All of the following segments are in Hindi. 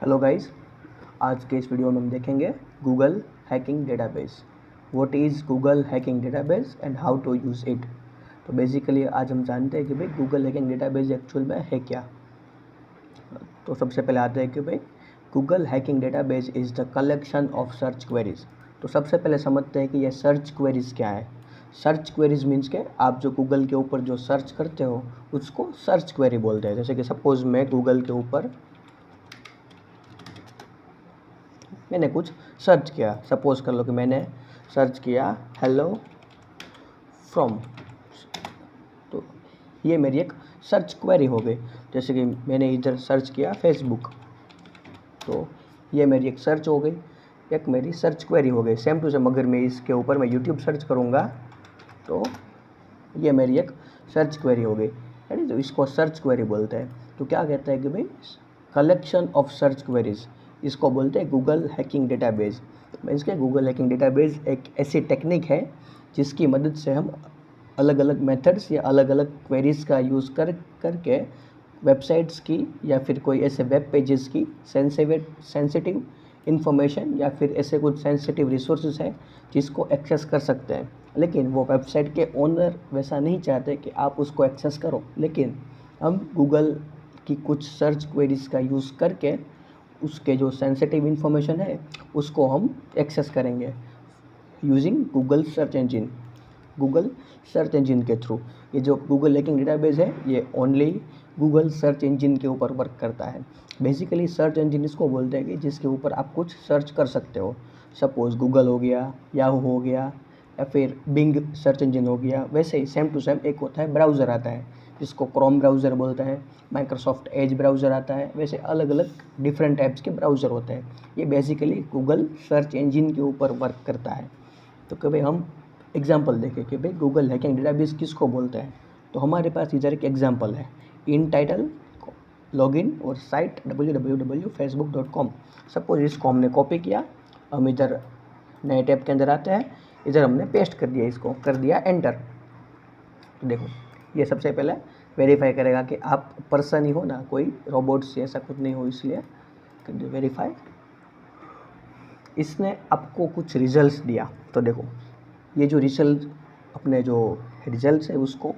हेलो गाइस, आज के इस वीडियो में हम देखेंगे Google hacking database. What is Google hacking database and how to use it. तो बेसिकली आज हम जानते हैं कि भाई गूगल हैकिंग डेटाबेस एक्चुअल में है क्या। तो सबसे पहले आते हैं कि भाई Google hacking database is the collection of search queries. तो सबसे पहले समझते हैं कि ये सर्च क्वेरीज क्या है। सर्च क्वेरीज मीन्स के आप जो गूगल के ऊपर जो सर्च करते हो उसको सर्च क्वेरी बोलते हैं। जैसे कि सपोज मैं गूगल के ऊपर मैंने कुछ सर्च किया, सपोज कर लो कि मैंने सर्च किया हेलो फ्रॉम, तो ये मेरी एक सर्च क्वेरी हो गई। जैसे कि मैंने इधर सर्च किया फेसबुक, तो ये मेरी एक सर्च हो गई, एक मेरी सर्च क्वेरी हो गई। सेम टू सेम अगर मैं इसके ऊपर मैं यूट्यूब सर्च करूँगा तो ये मेरी एक सर्च क्वेरी हो गई, यानी तो इसको सर्च क्वेरी बोलते हैं। तो क्या कहता है कि भाई कलेक्शन ऑफ सर्च क्वेरीज, इसको बोलते हैं गूगल हैकिंग डेटाबेस। मीन्स के गूगल हैकिंग डेटाबेस एक ऐसी टेक्निक है जिसकी मदद से हम अलग अलग मेथड्स या अलग अलग क्वेरीज का यूज़ करके वेबसाइट्स की या फिर कोई ऐसे वेब पेजेस की सेंसिटिव इन्फॉर्मेशन या फिर ऐसे कुछ सेंसिटिव रिसोर्सेज है जिसको एक्सेस कर सकते हैं। लेकिन वो वेबसाइट के ओनर वैसा नहीं चाहते कि आप उसको एक्सेस करो, लेकिन हम गूगल की कुछ सर्च क्वेरीज का यूज़ करके उसके जो सेंसिटिव इन्फॉर्मेशन है उसको हम एक्सेस करेंगे using Google search engine, Google search engine के थ्रू। ये जो गूगल हैकिंग डेटाबेस है ये ओनली गूगल सर्च इंजन के ऊपर वर्क करता है। बेसिकली सर्च इंजन इसको बोलते हैं कि जिसके ऊपर आप कुछ सर्च कर सकते हो। सपोज़ गूगल हो गया, याहू हो गया, या फिर बिंग सर्च इंजन हो गया। वैसे ही सेम टू सेम एक होता है ब्राउज़र आता है जिसको क्रोम ब्राउज़र बोलते हैं, माइक्रोसॉफ्ट एज ब्राउज़र आता है। वैसे अलग अलग डिफरेंट टाइप्स के ब्राउज़र होते हैं। ये बेसिकली गूगल सर्च इंजन के ऊपर वर्क करता है। तो कभी हम एग्जाम्पल देखें कि भाई गूगल हैकिंग डेटाबेस किसको बोलते हैं। तो हमारे पास इधर एक एग्जाम्पल है, इन टाइटल लॉगिन और साइट www.facebook.com। सपोज इसको हमने कॉपी किया, हम इधर नए टैब के अंदर आते हैं, इधर हमने पेस्ट कर दिया, इसको कर दिया एंटर। तो देखो ये सबसे पहले वेरीफाई करेगा कि आप पर्सन ही हो ना, कोई रोबोट से ऐसा कुछ नहीं हो, इसलिए कर दिया वेरीफाई। इसने आपको कुछ रिजल्ट्स दिया। तो देखो ये जो रिजल्ट अपने जो रिजल्ट्स है उसको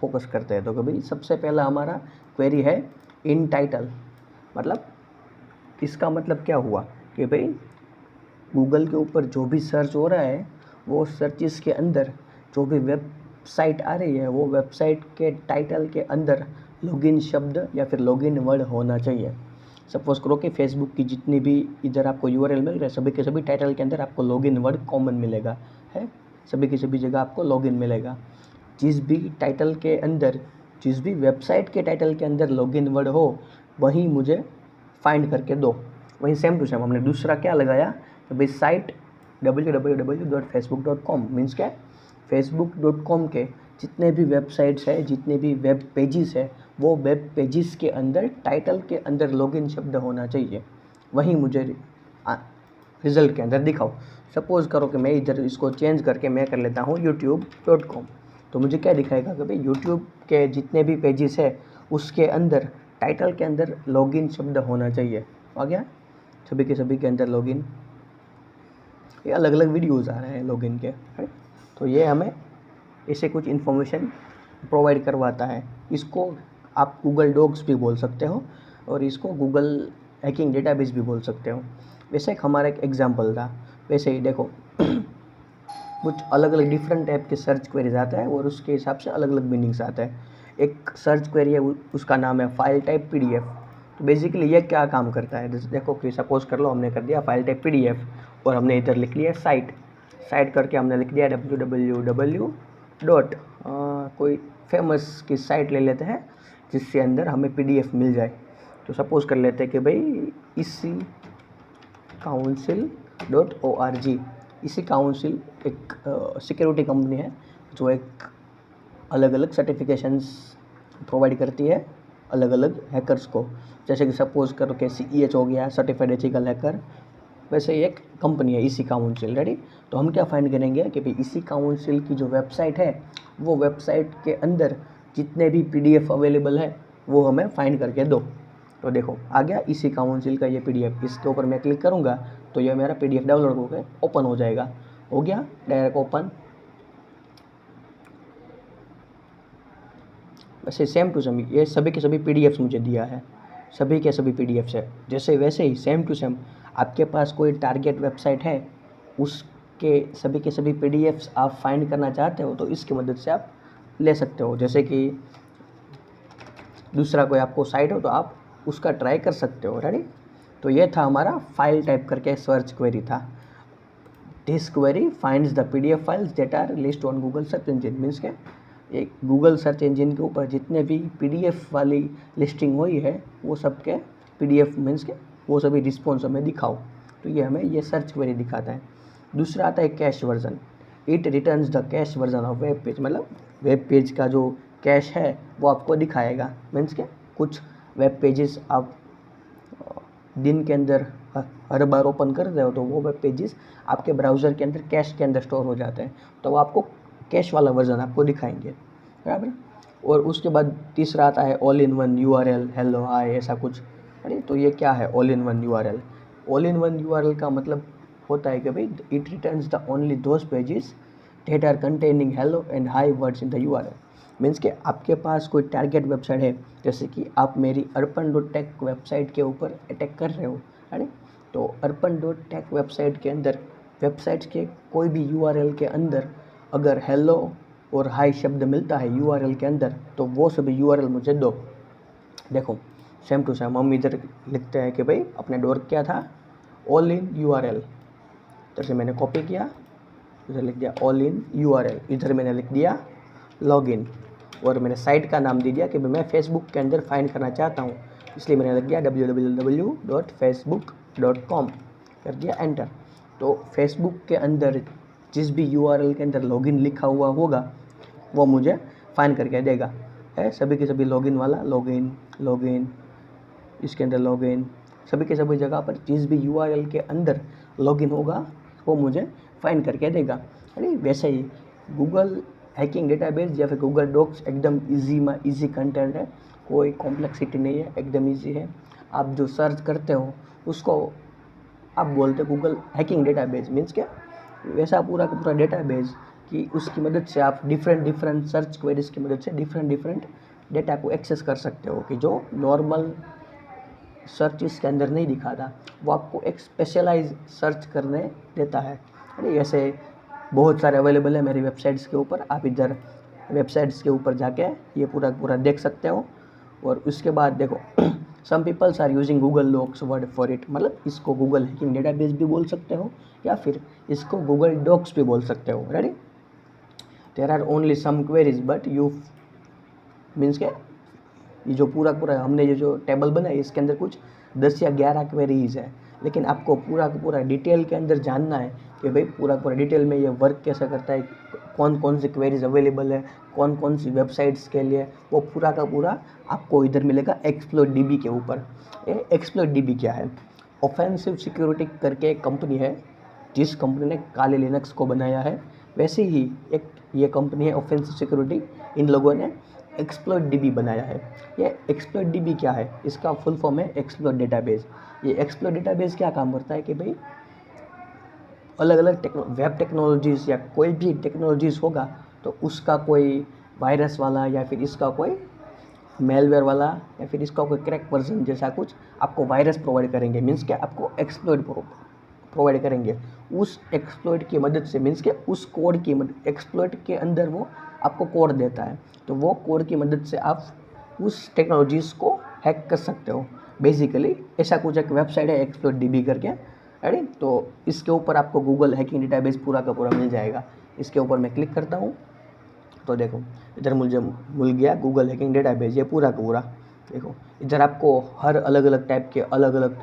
फोकस करते हैं। तो कभी सबसे पहला हमारा क्वेरी है इन टाइटल, मतलब इसका मतलब क्या हुआ कि भाई गूगल के ऊपर जो भी सर्च हो रहा है वो सर्चिस के अंदर जो भी वेबसाइट आ रही है वो वेबसाइट के टाइटल के अंदर लॉगिन शब्द या फिर लॉगिन वर्ड होना चाहिए। सपोज करो कि फेसबुक की जितनी भी इधर आपको यूआरएल मिल रहा है सभी के सभी टाइटल के अंदर आपको लॉगिन वर्ड कॉमन मिलेगा, है सभी की सभी जगह आपको लॉगिन मिलेगा। जिस भी टाइटल के अंदर, जिस भी वेबसाइट के टाइटल के अंदर लॉगिन वर्ड हो वहीं मुझे फाइंड करके दो। वहीं सेम टू सेम हमने दूसरा क्या लगाया तो भाई साइट www.facebook.com मीन्स क्या, facebook.com के जितने भी वेबसाइट्स है, जितने भी वेब पेजेस है, वो वेब पेजेस के अंदर टाइटल के अंदर लॉगिन शब्द होना चाहिए, वहीं मुझे रिजल्ट के अंदर दिखाओ। सपोज़ करो कि मैं इधर इसको चेंज करके मैं कर लेता हूँ youtube.com। तो मुझे क्या दिखाएगा कि भाई यूट्यूब के जितने भी पेजेस है उसके अंदर टाइटल के अंदर लॉगिन शब्द होना चाहिए। आ गया सभी के सभी के अंदर लॉगिन, ये अलग अलग वीडियोज़ आ रहे हैं लॉगिन के, है। तो ये हमें ऐसे कुछ इन्फॉर्मेशन प्रोवाइड करवाता है। इसको आप गूगल डॉक्स भी बोल सकते हो और इसको गूगल हैकिंग डेटाबेस भी बोल सकते हो। वैसे एक हमारा एक एग्जांपल था। वैसे ही देखो कुछ अलग अलग डिफरेंट टाइप के सर्च क्वेरीज आता है और उसके हिसाब से अलग अलग मीनिंग्स आता है। एक सर्च क्वेरी है उसका नाम है फाइल टाइप PDF। तो बेसिकली ये क्या काम करता है, जैसे देखो कि सपोज कर लो हमने कर दिया फाइल टाइप PDF और हमने इधर लिख लिया साइट करके हमने लिख दिया www डॉट कोई फेमस की साइट ले लेते हैं जिससे अंदर हमें PDF मिल जाए। तो सपोज़ कर लेते हैं कि भाई इसी council.org, इसी काउंसिल एक सिक्योरिटी कंपनी है जो एक अलग अलग सर्टिफिकेशंस प्रोवाइड करती है अलग अलग हैकर्स को। जैसे कि सपोज़ करो कि CEH हो गया, सर्टिफाइड एथिकल हैकर, वैसे ही एक कंपनी है इसी काउंसिल, रेडी। तो हम क्या फाइंड करेंगे कि भाई इसी काउंसिल की जो वेबसाइट है वो वेबसाइट के अंदर जितने भी PDF अवेलेबल है वो हमें फाइंड करके दो। तो देखो आ गया इसी काउंसिल का ये PDF। इसके ऊपर मैं क्लिक करूँगा तो ये मेरा PDF डाउनलोड होकर ओपन हो जाएगा। हो गया डायरेक्ट ओपन। वैसे सेम टू सेम ये सभी के सभी PDFs मुझे दिया है, सभी के सभी PDFs है। जैसे वैसे ही सेम टू सेम आपके पास कोई टारगेट वेबसाइट है, उसके सभी के सभी PDFs आप फाइंड करना चाहते हो तो इसकी मदद से आप ले सकते हो। जैसे कि दूसरा कोई आपको साइट हो तो आप उसका ट्राई कर सकते हो। रेडी। तो ये था हमारा फाइल टाइप करके सर्च क्वेरी था। This query finds the PDF files that are list on Google search engine. Means के एक गूगल सर्च इंजिन के ऊपर जितने भी PDF वाली लिस्टिंग हुई है वो सब के PDF मीन्स के वो सभी रिस्पॉन्स हमें दिखाओ। तो ये हमें ये सर्च क्वेरी दिखाता है। दूसरा आता है cash version. It returns the cash version of web page. मतलब वेब पेज का जो कैश है वो आपको दिखाएगा। मीन्स के कुछ वेब पेजेस आप दिन के अंदर हर बार ओपन कर रहे हो तो वो वेब पेजेस आपके ब्राउज़र के अंदर कैश के अंदर स्टोर हो जाते हैं, तो वो आपको कैश वाला वर्जन आपको दिखाएंगे। बराबर। और उसके बाद तीसरा आता है all in one URL, hello hi, ऐसा कुछ। अरे तो ये क्या है all in one URL? All in one URL का मतलब होता है कि भाई it returns the only those pages that are containing hello and hi words in the URL। Means कि आपके पास कोई टारगेट वेबसाइट है, जैसे कि आप मेरी अर्पन.टेक वेबसाइट के ऊपर अटैक कर रहे हो, है। तो अर्पन.टेक वेबसाइट के अंदर वेबसाइट्स के कोई भी URL के अंदर अगर हेलो और हाई शब्द मिलता है URL के अंदर तो वो सभी URL मुझे दो। देखो सेम टू सेम हम इधर लिखते हैं कि भाई अपने डोर क्या था ऑल इन URL। इधर से मैंने कॉपी किया, इधर लिख दिया ऑल इन URL, इधर मैंने लिख दिया लॉगिन, और मैंने साइट का नाम दे दिया कि मैं फेसबुक के अंदर फाइंड करना चाहता हूँ, इसलिए मैंने लिख दिया www.facebook.com, कर दिया एंटर। तो फेसबुक के अंदर जिस भी URL के अंदर लॉगिन लिखा हुआ होगा वो मुझे फाइंड करके देगा। है सभी के सभी लॉगिन वाला, लॉगिन इसके अंदर लॉगिन, सभी के सभी जगह पर जिस भी URL के अंदर लॉगिन होगा वो मुझे फाइंड करके देगा। अरे वैसे ही गूगल हैकिंग डेटाबेस या फिर गूगल डॉक्स एकदम इजी कंटेंट है, कोई कॉम्प्लेक्सिटी नहीं है, एकदम इजी है। आप जो सर्च करते हो उसको आप बोलते हो गूगल हैकिंग डेटाबेस। मीन्स क्या वैसा पूरा का पूरा डेटाबेस कि उसकी मदद से आप डिफरेंट सर्च क्वेरीज की मदद से डिफरेंट डेटा को एक्सेस कर सकते हो कि जो नॉर्मल सर्च इसके अंदर नहीं दिखाता, वो आपको एक स्पेशलाइज सर्च करने देता है। ऐसे बहुत सारे अवेलेबल है मेरी वेबसाइट्स के ऊपर, आप इधर वेबसाइट्स के ऊपर जाके ये पूरा देख सकते हो। और उसके बाद देखो some peoples are using Google Docs word for it. मतलब इसको गूगल हैकिंग डेटाबेस भी बोल सकते हो या फिर इसको गूगल डॉक्स भी बोल सकते हो। Ready. There are only some queries but you means के ये जो पूरा हमने ये जो टेबल बनाई इसके अंदर कुछ 10 या 11 क्वेरीज है, लेकिन आपको पूरा डिटेल के अंदर जानना है कि भाई पूरा डिटेल में ये वर्क कैसा करता है, कौन सी क्वेरीज अवेलेबल है, कौन सी वेबसाइट्स के लिए, वो पूरा का पूरा आपको इधर मिलेगा एक्सप्लोइट DB के ऊपर। ये एक्सप्लोइट DB क्या है? ऑफेंसिव सिक्योरिटी करके एक कंपनी है, जिस कंपनी ने काले लिनक्स को बनाया है, वैसे ही एक ये कंपनी है ऑफेंसिव सिक्योरिटी, इन लोगों ने एक्सप्लोइट DB बनाया है। ये एक्सप्लोइट DB क्या है? इसका फुल फॉर्म है एक्सप्लोइट डेटाबेस। ये एक्सप्लोइट डेटाबेस क्या काम करता है कि भाई अलग अलग वेब टेक्नोलॉजीज़ या कोई भी टेक्नोलॉजीज़ होगा तो उसका कोई वायरस वाला या फिर इसका कोई मेलवेयर वाला या फिर इसका कोई क्रैक वर्जन जैसा कुछ आपको वायरस प्रोवाइड करेंगे। मीन्स क्या आपको एक्सप्लोइट प्रोवाइड करेंगे। उस एक्सप्लोइट की मदद से मीन्स के उस कोड की मदद, एक्सप्लोइट के अंदर वो आपको कोड देता है, तो वो कोड की मदद से आप उस टेक्नोलॉजीज़ को हैक कर सकते हो। बेसिकली ऐसा कुछ एक वेबसाइट है एक्सप्लोइट DB करके। रेडी। तो इसके ऊपर आपको गूगल हैकिंग डेटाबेस पूरा का पूरा मिल जाएगा। इसके ऊपर मैं क्लिक करता हूँ तो देखो इधर मुझे मिल गया गूगल हैकिंग डेटाबेस, ये पूरा का पूरा। देखो इधर आपको हर अलग अलग टाइप के अलग अलग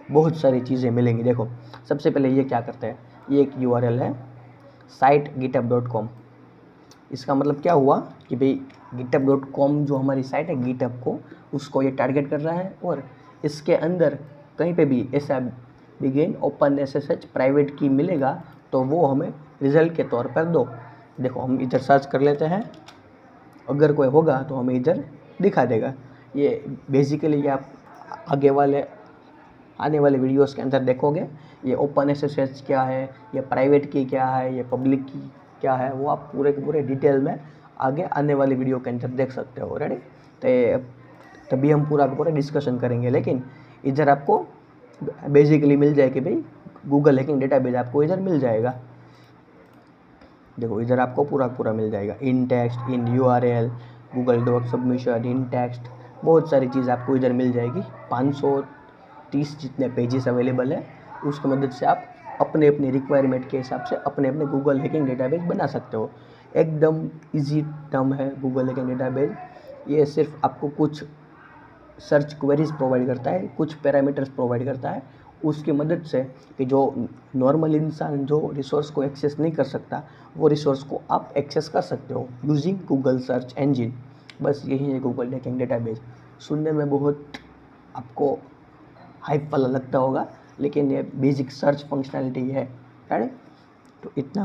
बहुत सारी चीज़ें मिलेंगी। देखो सबसे पहले ये क्या करता है, ये एक URL है साइट github.com। इसका मतलब क्या हुआ कि भाई github.com जो हमारी साइट है गिटहब को, उसको ये टारगेट कर रहा है और इसके अंदर कहीं पे भी ऐसा बिगिन ओपन SSH प्राइवेट की मिलेगा तो वो हमें रिजल्ट के तौर पर दो। देखो हम इधर सर्च कर लेते हैं, अगर कोई होगा तो हमें इधर दिखा देगा। ये बेसिकली ये आप आगे वाले आने वाले वीडियोस के अंदर देखोगे। ये ओपन एसएसएच क्या है, ये प्राइवेट की क्या है, ये पब्लिक की क्या है, वो आप पूरे के पूरे डिटेल में आगे आने वाली वीडियो के अंदर देख सकते हो। रेडी? तो तभी हम पूरा का पूरा डिस्कशन करेंगे। लेकिन इधर आपको बेसिकली मिल जाए कि भाई गूगल हैकिंग डेटाबेस आपको इधर मिल जाएगा। देखो इधर आपको पूरा पूरा मिल जाएगा, इन टेक्स्ट, इन यूआरएल, गूगल डॉक सबमिशन, इन टेक्स्ट, बहुत सारी चीज़ आपको इधर मिल जाएगी। 530 जितने पेजेस अवेलेबल है, उसकी मदद से आप अपने अपने रिक्वायरमेंट के हिसाब से अपने अपने गूगल हैकिंग डेटाबेस बना सकते हो। एकदम इजी टर्म है गूगल हैकिंग डेटाबेस। ये सिर्फ आपको कुछ सर्च क्वेरीज प्रोवाइड करता है, कुछ पैरामीटर्स प्रोवाइड करता है, उसकी मदद से कि जो नॉर्मल इंसान जो रिसोर्स को एक्सेस नहीं कर सकता, वो रिसोर्स को आप एक्सेस कर सकते हो यूजिंग गूगल सर्च इंजन। बस यही है गूगल हैकिंग डेटाबेस। सुनने में बहुत आपको हाइप वाला लगता होगा, लेकिन ये बेसिक सर्च फंक्शनैलिटी है। राइट? तो इतना